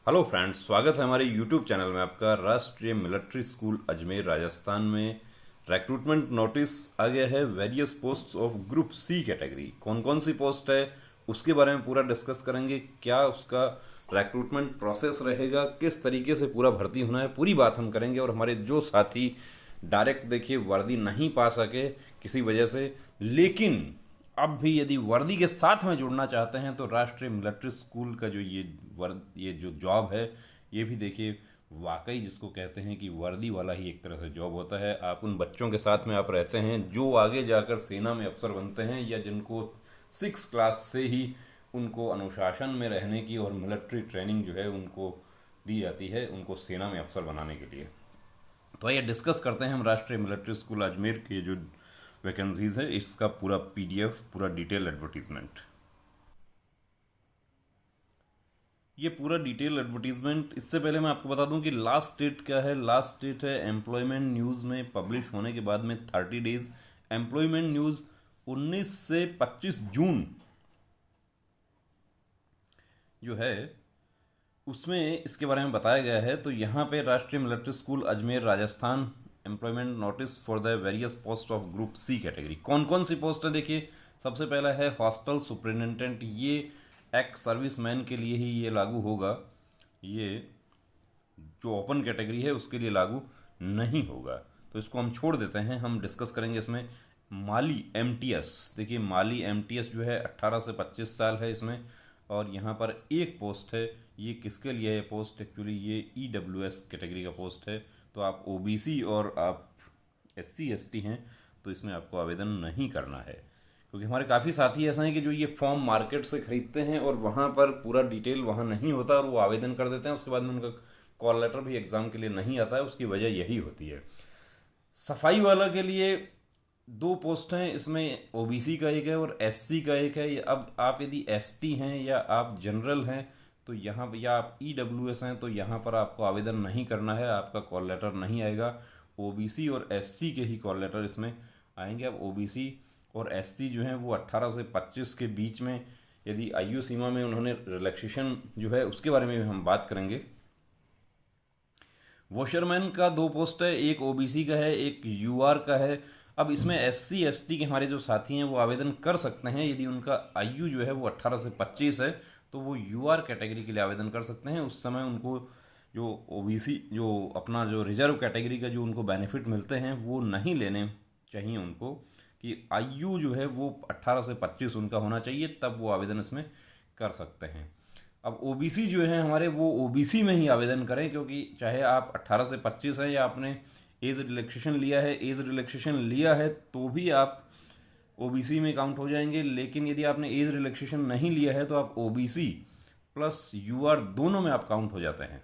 Hello friends, स्वागत है हमारे यूट्यूब चैनल में आपका। राष्ट्रीय मिलिट्री स्कूल अजमेर राजस्थान में रिक्रूटमेंट नोटिस आ गया है। Various posts of group C category, कौन कौन सी पोस्ट है उसके बारे में पूरा डिस्कस करेंगे। क्या उसका रिक्रूटमेंट प्रोसेस रहेगा, किस तरीके से पूरा भर्ती होना है, पूरी बात हम करेंगे। और हमारे जो साथी डायरेक्ट देखिए वर्दी नहीं पा सके किसी वजह से, लेकिन अब भी यदि वर्दी के साथ में जुड़ना चाहते हैं तो राष्ट्रीय मिलिट्री स्कूल का जो ये जो जॉब है, ये भी देखिए वाकई जिसको कहते हैं कि वर्दी वाला ही एक तरह से जॉब होता है। आप उन बच्चों के साथ में आप रहते हैं जो आगे जाकर सेना में अफसर बनते हैं, या जिनको 6 क्लास से ही उनको अनुशासन में रहने की और मिलिट्री ट्रेनिंग जो है उनको दी जाती है, उनको सेना में अफसर बनाने के लिए। तो आइए डिस्कस करते हैं हम राष्ट्रीय मिलिट्री स्कूल अजमेर के जो वैकेंसीज है इसका पूरा पीडीएफ, पूरा डिटेल एडवर्टीजमेंट। ये पूरा डिटेल एडवर्टीजमेंट, इससे पहले मैं आपको बता दूं कि लास्ट डेट क्या है। लास्ट डेट है एम्प्लॉयमेंट न्यूज़ में पब्लिश होने के बाद में 30 डेज। एम्प्लॉयमेंट न्यूज़ 19 से 25 जून जो है उसमें इसके बारे में बताया गया है। तो यहाँ पे राष्ट्रीय military school Ajmer Rajasthan employment notice for the various post of group C category. कौन कौन सी पोस्ट है देखिए। सबसे पहला है हॉस्टल सुपरिटेंडेंट। ये एक्स सर्विस मैन के लिए ही ये लागू होगा, ये जो ओपन कैटेगरी है उसके लिए लागू नहीं होगा। तो इसको हम छोड़ देते हैं, हम डिस्कस करेंगे इसमें। माली एमटीएस, देखिए माली एमटीएस जो है 18 से 25 साल है इसमें। और यहाँ पर एक पोस्ट है, ये किसके लिए है पोस्ट, एक्चुअली ये ईडब्ल्यूएस कैटेगरी का पोस्ट है। तो आप ओबीसी और आप एससी एसटी हैं तो इसमें आपको आवेदन नहीं करना है, क्योंकि हमारे काफ़ी साथी ऐसे हैं कि जो ये फॉर्म मार्केट से खरीदते हैं और वहाँ पर पूरा डिटेल वहाँ नहीं होता और वो आवेदन कर देते हैं, उसके बाद में उनका कॉल लेटर भी एग्ज़ाम के लिए नहीं आता है। उसकी वजह यही होती है। सफाई वाला के लिए 2 पोस्ट हैं, इसमें ओबीसी का एक है और एससी का एक है। अब आप यदि एसटी हैं या आप जनरल हैं तो यहाँ, या आप ईडब्ल्यूएस हैं तो यहाँ पर आपको आवेदन नहीं करना है, आपका कॉल लेटर नहीं आएगा। ओबीसी और एससी के ही कॉल लेटर इसमें आएंगे। अब ओबीसी और एससी जो हैं वो 18 से 25 के बीच में यदि आयु सीमा में उन्होंने रिलैक्सेशन जो है उसके बारे में भी हम बात करेंगे। वॉशरमैन का 2 पोस्ट है, एक ओबीसी का है, एक यूआर का है। अब इसमें एससी एसटी के हमारे जो साथी हैं वो आवेदन कर सकते हैं यदि उनका आयु जो है वो 18 से 25 है, तो वो यूआर कैटेगरी के लिए आवेदन कर सकते हैं। उस समय उनको जो ओबीसी जो अपना जो रिजर्व कैटेगरी का जो उनको बेनिफिट मिलते हैं वो नहीं लेने चाहिए उनको, कि आयु जो है वो 18 से 25 उनका होना चाहिए, तब वो आवेदन इसमें कर सकते हैं। अब ओबीसी जो है हमारे, वो ओबीसी में ही आवेदन करें, क्योंकि चाहे आप 18 से 25 हैं या आपने एज रिलैक्सेशन लिया है, एज रिलैक्सेशन लिया है तो भी आप ओबीसी में काउंट हो जाएंगे। लेकिन यदि आपने एज रिलैक्सेशन नहीं लिया है तो आप ओबीसी प्लस यूआर दोनों में आप काउंट हो जाते हैं।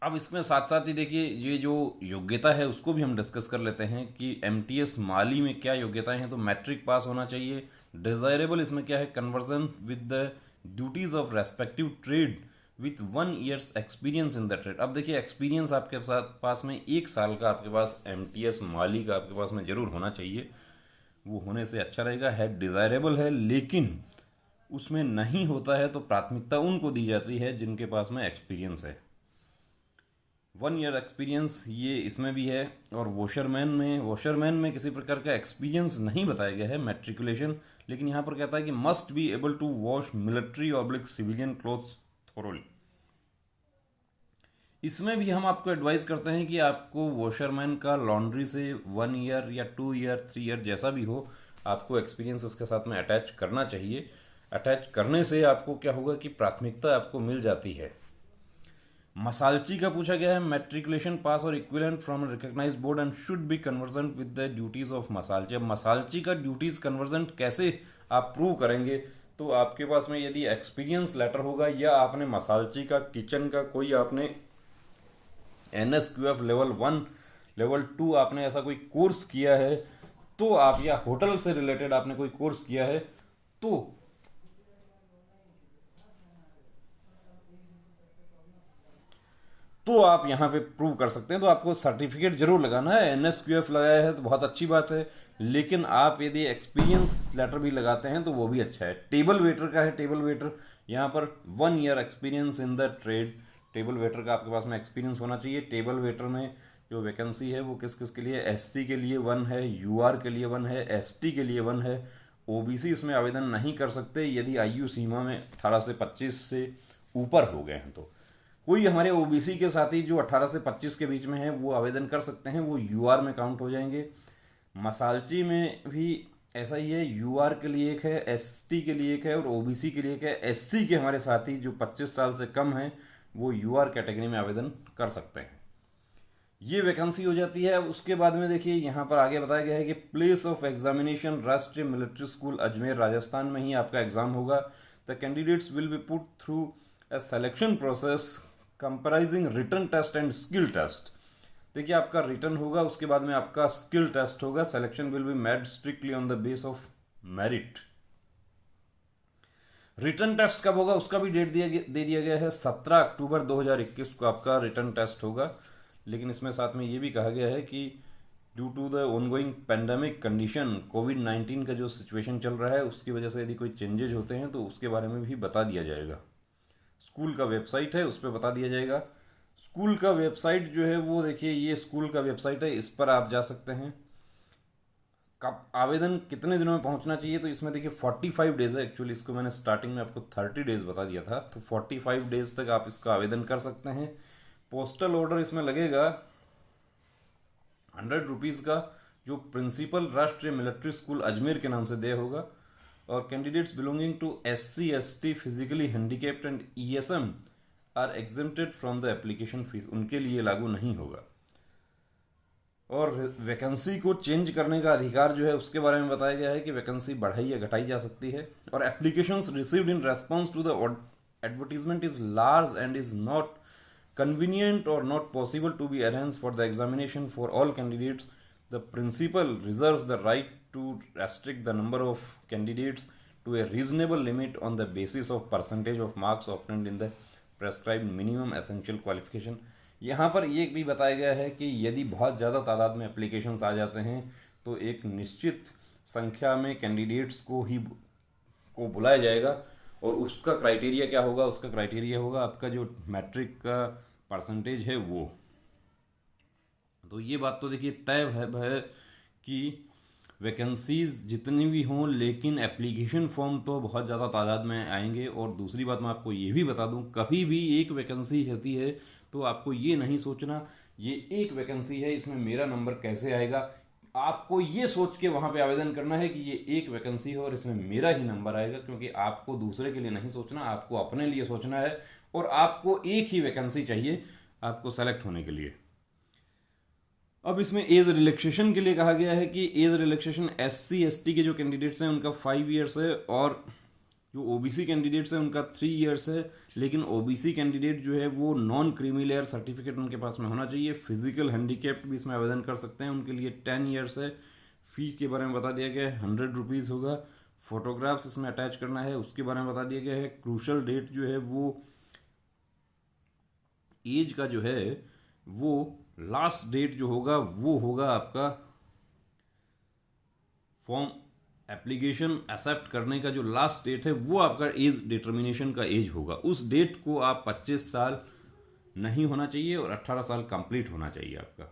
अब इसमें साथ साथ ही देखिए ये जो योग्यता है उसको भी हम डिस्कस कर लेते हैं कि एमटीएस माली में क्या योग्यताएं हैं। तो मैट्रिक पास होना चाहिए। डिजायरेबल इसमें क्या है, conversion with the duties of respective trade with 1 years experience in the trade. अब देखिए एक्सपीरियंस आपके साथ पास में 1 साल का आपके पास एमटीएस माली का आपके पास में जरूर होना चाहिए, वो होने से अच्छा रहेगा। है डिजायरेबल है, लेकिन उसमें नहीं होता है तो प्राथमिकता उनको दी जाती है जिनके पास में एक्सपीरियंस है। 1 ईयर एक्सपीरियंस ये इसमें भी है। और वॉशरमैन में किसी प्रकार का एक्सपीरियंस नहीं बताया गया है, मैट्रिकुलेशन। लेकिन यहाँ पर कहता है कि must be able to wash military oblique civilian clothes thoroughly. इसमें भी हम आपको एडवाइस करते हैं कि आपको वॉशरमैन का लॉन्ड्री से 1 ईयर या 2 ईयर 3 ईयर जैसा भी हो, आपको एक्सपीरियंस इसके साथ में अटैच करना चाहिए। अटैच करने से आपको क्या होगा कि प्राथमिकता आपको मिल जाती है। मसालची का पूछा गया है, मैट्रिकुलेशन पास और equivalent from recognised board and should be convergent with the duties of मसालची। अब मसालची का ड्यूटीज कन्वर्जेंट कैसे आप प्रूव करेंगे, तो आपके पास में यदि एक्सपीरियंस लेटर होगा या आपने मसालची का किचन का कोई आपने एनएसक्यूएफ लेवल 1 लेवल 2 आपने ऐसा कोई कोर्स किया है, तो आप, या होटल से रिलेटेड आपने कोई कोर्स किया है, तो तो आप यहाँ पे प्रूव कर सकते हैं। तो आपको सर्टिफिकेट जरूर लगाना है। एनएसक्यूएफ लगाया है तो बहुत अच्छी बात है, लेकिन आप यदि एक्सपीरियंस लेटर भी लगाते हैं तो वो भी अच्छा है। टेबल वेटर का है, टेबल वेटर यहाँ पर 1 year experience in the trade, table waiter का आपके पास में एक्सपीरियंस होना चाहिए। टेबल वेटर में जो वैकेंसी है वो किस किस के लिए, एससी के लिए 1 है, यूआर के लिए 1 है, एसटी के लिए 1 है। ओबीसी इसमें आवेदन नहीं कर सकते यदि आयु सीमा में 18 से 25 से ऊपर हो गए हैं। तो कोई हमारे ओबीसी के साथी जो 18 से 25 के बीच में है वो आवेदन कर सकते हैं, वो यूआर में काउंट हो जाएंगे। मसालची में भी ऐसा ही है, यूआर के लिए एक है, एसटी के लिए एक है और ओबीसी के लिए एक है। एससी के हमारे साथी जो 25 साल से कम हैं वो यूआर कैटेगरी में आवेदन कर सकते हैं। ये वैकेंसी हो जाती है। उसके बाद में देखिए यहाँ पर आगे बताया गया है कि प्लेस ऑफ एग्जामिनेशन राष्ट्रीय मिलिट्री स्कूल अजमेर राजस्थान में ही आपका एग्जाम होगा। The candidates will be put through a selection process comprising written test and skill test. देखिए आपका रिटर्न होगा, उसके बाद में आपका स्किल टेस्ट होगा। Selection will be made strictly on the base of merit. Written test कब होगा उसका भी डेट दे दिया गया है, 17 अक्टूबर 2021 को आपका रिटर्न टेस्ट होगा। लेकिन इसमें साथ में ये भी कहा गया है कि due to the ongoing pandemic condition, कोविड-19 का जो सिचुएशन चल रहा है उसकी वजह से यदि कोई चेंजेज होते हैं तो उसके बारे में भी बता दिया जाएगा। स्कूल का वेबसाइट है उस पर बता दिया जाएगा। स्कूल का वेबसाइट जो है वो देखिए, ये स्कूल का वेबसाइट है, इस पर आप जा सकते हैं। कब आवेदन कितने दिनों में पहुंचना चाहिए, तो इसमें देखिए 45 डेज है। एक्चुअली इसको मैंने स्टार्टिंग में आपको 30 डेज बता दिया था, तो 45 डेज तक आप इसका आवेदन कर सकते हैं। पोस्टल ऑर्डर इसमें लगेगा 100 रुपीज़ का, जो प्रिंसिपल राष्ट्रीय मिलिट्री स्कूल अजमेर के नाम से दे होगा। और candidates belonging to SC, ST, physically handicapped and ESM are exempted from the application fees, उनके लिए लागू नहीं होगा। और वैकेंसी को चेंज करने का अधिकार जो है उसके बारे में बताया गया है कि वैकेंसी बढ़ाई या घटाई जा सकती है। और applications received in response to the advertisement is large and is not convenient or not possible to be arranged for the examination for all candidates. The principal reserves the right to restrict the number of candidates to a reasonable limit on the basis of percentage of marks obtained in the prescribed minimum essential qualification. यहाँ पर ये भी बताया गया है कि यदि बहुत ज़्यादा तादाद में एप्लीकेशंस आ जाते हैं तो एक निश्चित संख्या में कैंडिडेट्स को बुलाया जाएगा। और उसका क्राइटेरिया क्या होगा, उसका क्राइटेरिया होगा आपका जो मैट्रिक का परसेंटेज है वो। तो ये बात तो देखिए तय है कि वैकेंसीज जितनी भी हों लेकिन एप्लीकेशन फॉर्म तो बहुत ज़्यादा तादाद में आएंगे। और दूसरी बात मैं आपको ये भी बता दूं, कभी भी एक वैकेंसी होती है तो आपको ये नहीं सोचना ये एक वैकेंसी है इसमें मेरा नंबर कैसे आएगा। आपको ये सोच के वहां पे आवेदन करना है कि ये एक वैकेंसी है और इसमें मेरा ही नंबर आएगा, क्योंकि आपको दूसरे के लिए नहीं सोचना, आपको अपने लिए सोचना है। और आपको एक ही वैकेंसी चाहिए आपको सेलेक्ट होने के लिए। अब इसमें एज रिलैक्सेशन के लिए कहा गया है कि एज रिलैक्सेशन एससी एसटी के जो कैंडिडेट्स हैं उनका 5 ईयर्स है, और जो ओबीसी कैंडिडेट्स हैं उनका 3 ईयर्स है। लेकिन ओबीसी कैंडिडेट जो है वो नॉन क्रीमी लेयर सर्टिफिकेट उनके पास में होना चाहिए। फिजिकल हैंडीकैप्ड भी इसमें आवेदन कर सकते हैं, उनके लिए 10 ईयर्स है। फी के बारे में बता दिया गया है 100 रुपीज़ होगा। फोटोग्राफ्स इसमें अटैच करना है उसके बारे में बता दिया गया है। क्रूशल डेट जो है वो एज का जो है वो लास्ट डेट जो होगा वो होगा आपका फॉर्म एप्लीकेशन एक्सेप्ट करने का जो लास्ट डेट है वो आपका एज डिटर्मिनेशन का एज होगा। उस डेट को आप 25 साल नहीं होना चाहिए और 18 साल कंप्लीट होना चाहिए आपका।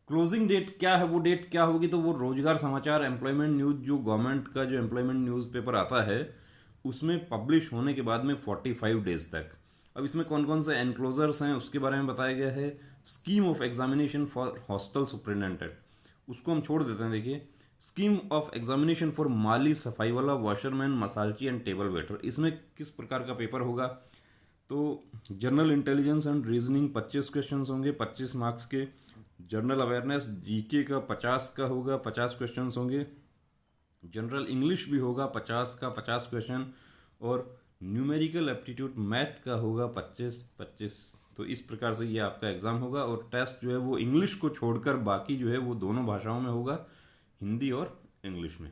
क्लोजिंग डेट क्या है, वो डेट क्या होगी, तो वो रोजगार समाचार एम्प्लॉयमेंट न्यूज जो गवर्नमेंट का जो एम्प्लॉयमेंट न्यूज़पेपर आता है उसमें पब्लिश होने के बाद में 45 डेज तक। अब इसमें कौन कौन से एनक्लोजर्स हैं उसके बारे में बताया गया है। Scheme of examination for hostel superintendent, उसको हम छोड़ देते हैं। देखिए स्कीम ऑफ एग्जामिनेशन फॉर माली, सफाई वाला, वॉशरमैन, मसालची एंड टेबल वेटर, इसमें किस प्रकार का पेपर होगा, तो general intelligence and reasoning 25 question होंगे 25 मार्क्स के। जनरल अवेयरनेस जीके का 50 का होगा 50 क्वेश्चन होंगे। जनरल इंग्लिश भी होगा 50 का 50 क्वेश्चन। और न्यूमेरिकल एप्टीट्यूड मैथ का होगा 25-25। तो इस प्रकार से ये आपका एग्जाम होगा। और टेस्ट जो है वो इंग्लिश को छोड़कर बाकी जो है वो दोनों भाषाओं में होगा, हिंदी और इंग्लिश में।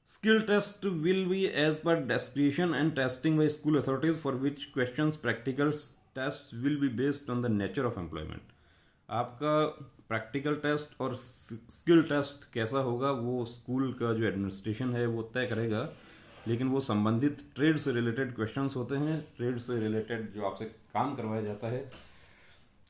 Skill test will be as per description and testing by school authorities for which questions practical test will be based on the nature of employment. आपका प्रैक्टिकल टेस्ट और स्किल टेस्ट कैसा होगा वो स्कूल का जो administration है वो तय करेगा, लेकिन वो संबंधित ट्रेड से रिलेटेड क्वेश्चंस होते हैं, ट्रेड से रिलेटेड जो आपसे काम करवाया जाता है।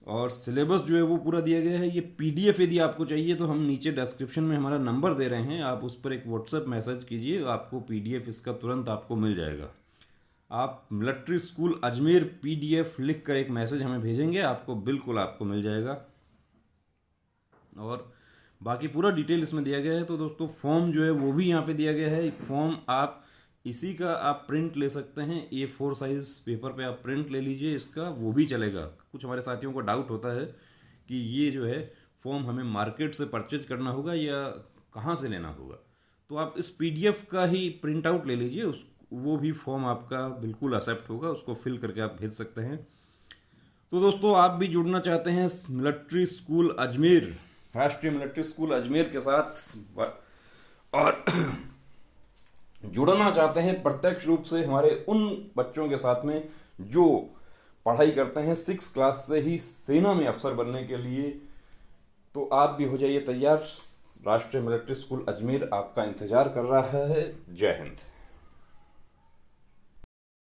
और सिलेबस जो है वो पूरा दिया गया है। ये पीडीएफ यदि आपको चाहिए तो हम नीचे डिस्क्रिप्शन में हमारा नंबर दे रहे हैं, आप उस पर एक व्हाट्सएप मैसेज कीजिए, आपको पीडीएफ इसका तुरंत आपको मिल जाएगा। आप मिलिट्री स्कूल अजमेर पीडीएफ लिख कर एक मैसेज हमें भेजेंगे, आपको बिल्कुल आपको मिल जाएगा। और बाकी पूरा डिटेल इसमें दिया गया है। तो दोस्तों फॉर्म जो है वो भी यहाँ पे दिया गया है। फॉर्म आप इसी का आप प्रिंट ले सकते हैं, A4 साइज पेपर पे आप प्रिंट ले लीजिए इसका, वो भी चलेगा। कुछ हमारे साथियों को डाउट होता है कि ये जो है फॉर्म हमें मार्केट से परचेज करना होगा या कहाँ से लेना होगा, तो आप इस पीडीएफ का ही प्रिंट आउट ले लीजिए, वो भी फॉर्म आपका बिल्कुल एक्सेप्ट होगा, उसको फिल करके आप भेज सकते हैं। तो दोस्तों आप भी जुड़ना चाहते हैं मिलिट्री स्कूल अजमेर, राष्ट्रीय मिलिट्री स्कूल अजमेर के साथ, और जुड़ना चाहते हैं प्रत्यक्ष रूप से हमारे उन बच्चों के साथ में जो पढ़ाई करते हैं 6 क्लास से ही सेना में अफसर बनने के लिए, तो आप भी हो जाइए तैयार। राष्ट्रीय मिलिट्री स्कूल अजमेर आपका इंतजार कर रहा है। जय हिंद।